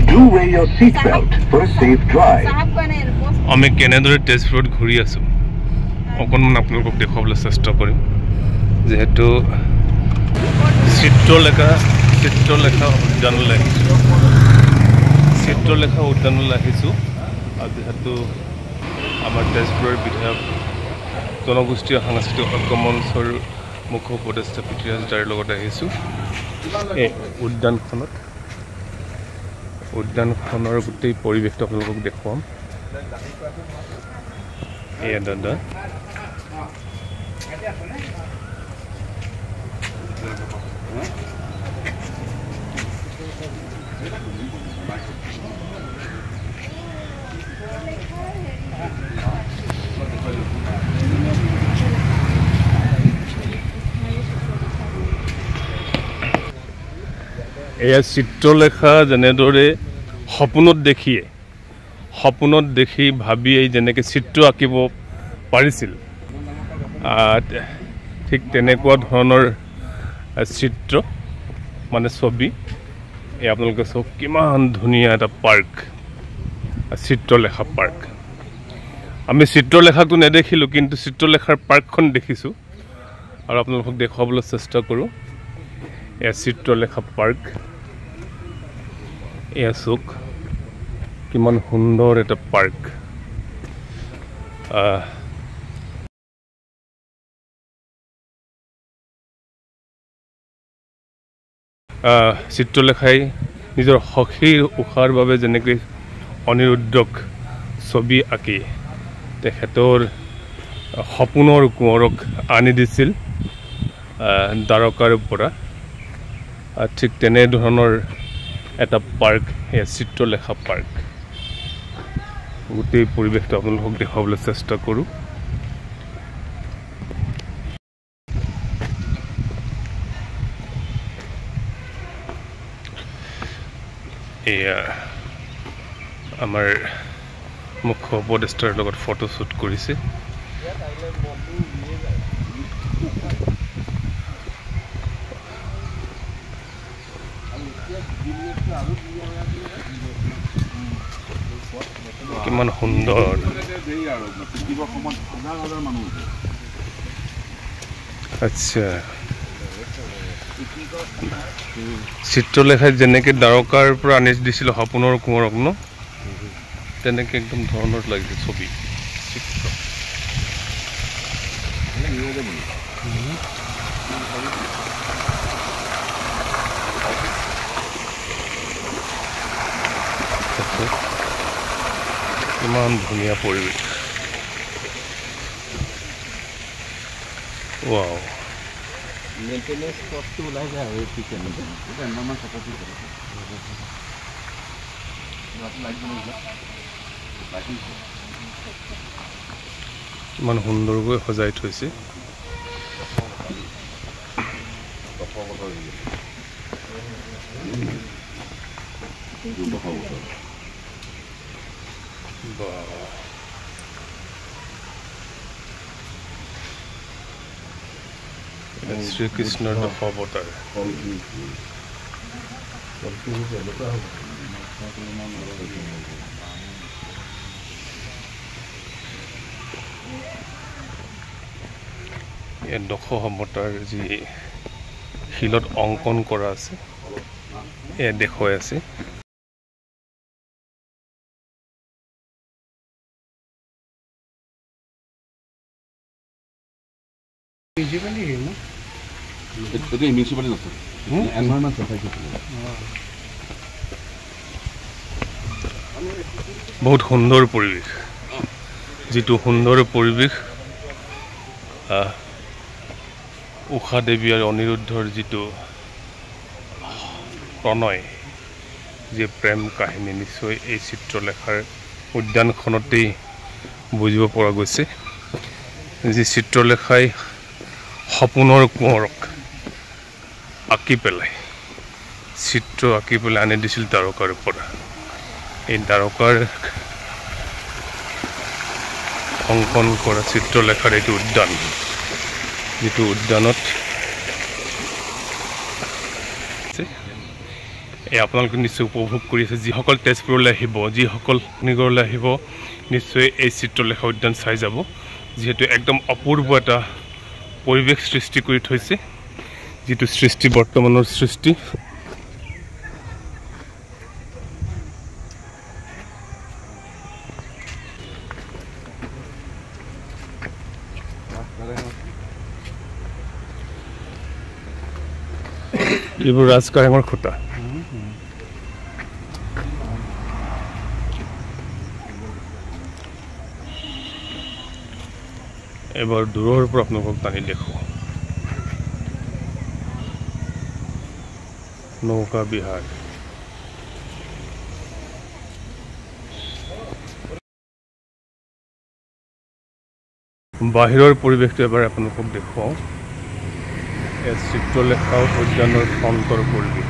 Do wear your seatbelt for a safe drive. আমি কেনেদৰে তেজপুৰত ঘূৰি আছোঁ অকণমান আপোনালোকক দেখুৱাবলৈ চেষ্টা কৰিম যেহেতু চিত্ৰলেখা উদ্যানলৈ আহিছোঁ আৰু যিহেতু আমাৰ তেজপুৰৰ বিধায়ক জনগোষ্ঠীয় সাংস্কৃতিক ঐক্য মঞ্চৰ মুখ্য উপদেষ্টা পৃথ্বীৰাজ দাৰ লগত আহিছোঁ এই উদ্যানখনৰ গোটেই পৰিৱেশটো আপোনালোকক দেখুৱাম এয়া দাদা এয়া চিত্ৰলেখা যেনেদৰে সপোনত দেখি ভাবিয়েই যেনেকৈ চিত্ৰ আঁকিব পাৰিছিল ঠিক তেনেকুৱা ধৰণৰ চিত্ৰ মানে ছবি এই আপোনালোকে চাওক কিমান ধুনীয়া এটা পাৰ্ক চিত্ৰলেখা পাৰ্ক আমি চিত্ৰলেখাটো নেদেখিলোঁ কিন্তু চিত্ৰলেখাৰ পাৰ্কখন দেখিছোঁ আৰু আপোনালোকক দেখুৱাবলৈ চেষ্টা কৰোঁ এয়া চিত্ৰলেখা পাৰ্ক এয়া চাওক কিমান সুন্দৰ এটা পাৰ্ক চিত্ৰলেখাই নিজৰ সখীৰ উষাৰ বাবে যেনেকৈ অনিৰুদ্ধক ছবি আঁকি তেখেতৰ সপোনৰ কোঁৱৰক আনি দিছিল দ্বাৰকাৰ পৰা ঠিক তেনেধৰণৰ এটা পাৰ্ক এয়া চিত্ৰলেখা পাৰ্ক গোটেই পৰিৱেশটো আপোনালোকক দেখুৱাবলৈ চেষ্টা কৰোঁ এয়া আমাৰ মুখ্য উপদেষ্টাৰ লগত ফটোশ্বুট কৰিছে কিমান সুন্দৰ আচ্ছা চিত্ৰলেখাই যেনেকৈ দ্বাৰকাৰ পৰা আনি দিছিল সপোনৰ কোঁৱৰক ন তেনেকৈ একদম ধৰণৰ লাগিছে ছবি চিত্ৰ কিমান ধুনীয়া পৰিৱেশ ৱাও মেইনটেনেন্স কষ্টটো ওলাই যায় আৰু ঠিক তেনেকৈ এটা এনভাইৰনমেণ্ট সাপোৰ্ট কৰে কিমান সুন্দৰকৈ সজাই থৈছে শ্ৰীকৃষ্ণৰ দশাৱতাৰ এই দশাৱতাৰ যি শিলত অংকন কৰা আছে এয়া দেখুৱাই আছে বহুত সুন্দৰ পৰিৱেশ যিটো সুন্দৰ পৰিৱেশ উষা দেৱী আৰু অনিৰুদ্ধৰ যিটো প্ৰণয় যি প্ৰেম কাহিনী নিশ্চয় এই চিত্ৰলেখাৰ উদ্যানখনতেই বুজিব পৰা গৈছে যি চিত্ৰলেখাই সপোনৰ কোঁৱৰক আঁকি পেলাই চিত্ৰ আঁকি পেলাই আনি দিছিল দ্বাৰকাৰ পৰা এই দ্বাৰকাৰ অংকন কৰা চিত্ৰলেখাৰ এইটো উদ্যান যিটো উদ্যানত এই আপোনালোকে নিশ্চয় উপভোগ কৰি আছে যিসকল তেজপুৰলৈ আহিব যিসকল অগ্নিগড়লৈ আহিব নিশ্চয় এই চিত্ৰলেখা উদ্যান চাই যাব যিহেতু একদম অপূৰ্ব এটা পৰিৱেশ সৃষ্টি কৰি থৈছে যিটো সৃষ্টি বৰ্তমানৰ সৃষ্টি এইবোৰ ৰাজকাৰেঙৰ খুঁটা এবাৰ দূৰৰ পৰা আপোনালোকক টানি দেখুৱাওঁ নৌকা বিহাৰ বাহিৰৰ পৰিৱেশটো এবাৰ আপোনালোকক দেখুৱাওঁ এই চিত্ৰলেখা উদ্যানৰ ফ্ৰণ্টৰ পৰিৱেশ